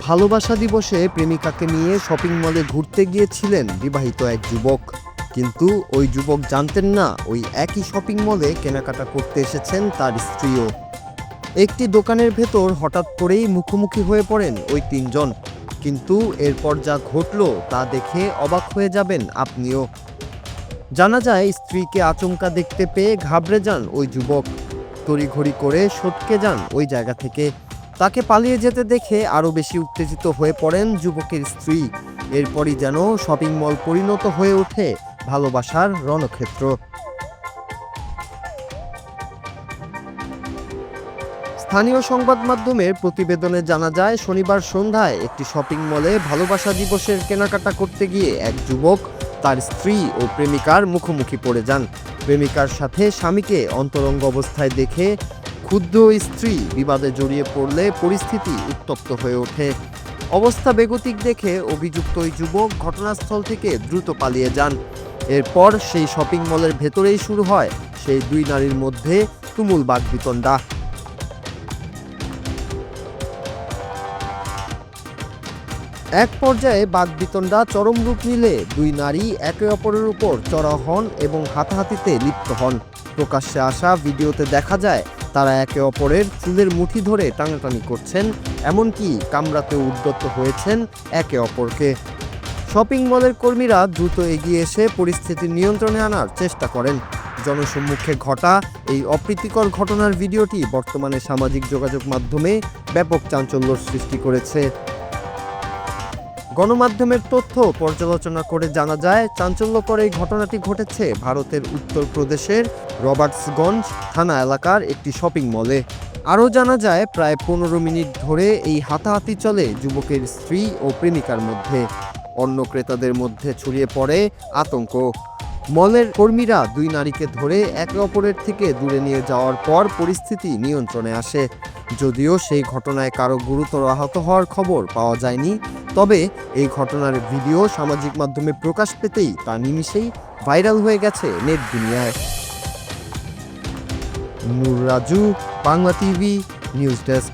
ভালোবাসা দিবসে প্রেমিকাকে নিয়ে শপিং মলে ঘুরতে গিয়েছিলেন বিবাহিত এক যুবক। কিন্তু ওই যুবক জানতেন না ওই একই শপিং মলে কেনাকাটা করতে এসেছেন তার স্ত্রীও। একটি দোকানের ভেতর হঠাৎ করেই মুখোমুখি হয়ে পড়েন ওই তিনজন। কিন্তু এরপর যা ঘটল তা দেখে অবাক হয়ে যাবেন আপনিও। জানা যায় স্ত্রীকে আচমকা দেখতে পেয়ে ঘাবড়ে যান ওই যুবক। তড়িঘড়ি করে সটকে যান ওই জায়গা থেকে। তাকে পালিয়ে যেতে দেখে আরও বেশি উত্তেজিত হয়ে পড়েন যুবকের স্ত্রী। এরপরই যেন শপিং মল পরিণত হয়ে ওঠে ভালোবাসার রণক্ষেত্র। স্থানীয় সংবাদ মাধ্যমের প্রতিবেদনে জানা যায়, শনিবার সন্ধ্যায় একটি শপিং মলে ভালোবাসা দিবসের কেনাকাটা করতে গিয়ে এক যুবক তার স্ত্রী ও প্রেমিকার মুখোমুখি পড়ে যান। প্রেমিকার সাথে স্বামীকে অন্তরঙ্গ অবস্থায় দেখে ক্ষুব্ধ স্ত্রী বিবাদে জড়িয়ে পড়লে পরিস্থিতি উত্তপ্ত হয়ে ওঠে। অবস্থা বেগতিক দেখে অভিযুক্ত ওই যুবক ঘটনাস্থল থেকে দ্রুত পালিয়ে যান। এরপর সেই শপিং মলের ভেতরেই শুরু হয় সেই দুই নারীর মধ্যে তুমুল বাকবিতণ্ডা। এক পর্যায়ে বাকবিতণ্ডা চরম রূপ নিলে দুই নারী একে অপরের উপর চড়াও হন এবং হাতাহাতিতে লিপ্ত হন। প্রকাশ্যে আসা ভিডিওতে দেখা যায় তারা একে অপরের চুলের মুঠি ধরে টানাটানি করছেন, এমনকি কামড়াতে উদ্যত হয়েছেন একে অপরকে। শপিং মলের কর্মীরা দ্রুত এগিয়ে এসে পরিস্থিতি নিয়ন্ত্রণে আনার চেষ্টা করেন। জনসম্মুখে ঘটা এই অপ্রীতিকর ঘটনার ভিডিওটি বর্তমানে সামাজিক যোগাযোগ মাধ্যমে ব্যাপক চাঞ্চল্যর সৃষ্টি করেছে। গণমাধ্যমের তথ্য পর্যালোচনা করে জানা যায়, চাঞ্চল্যকর এই ঘটনাটি ঘটেছে ভারতের উত্তরপ্রদেশের রবার্টসগঞ্জ থানা এলাকার একটি শপিং মলে। আরও জানা যায়, প্রায় 15 মিনিট ধরে এই হাতাহাতি চলে যুবকের স্ত্রী ও প্রেমিকার মধ্যে। অন্য ক্রেতাদের মধ্যে ছড়িয়ে পড়ে আতঙ্ক। মলের কর্মীরা দুই নারীকে ধরে একে অপরের থেকে দূরে নিয়ে যাওয়ার পর পরিস্থিতি নিয়ন্ত্রণে আসে। যদিও সেই ঘটনায় কারো গুরুতর আহত হওয়ার খবর পাওয়া যায়নি, তবে এই ঘটনার ভিডিও সামাজিক মাধ্যমে প্রকাশ পেতেই তা নিমিষেই ভাইরাল হয়ে গেছে নেট দুনিয়ায়। Noor Raju, Bangla TV, news desk.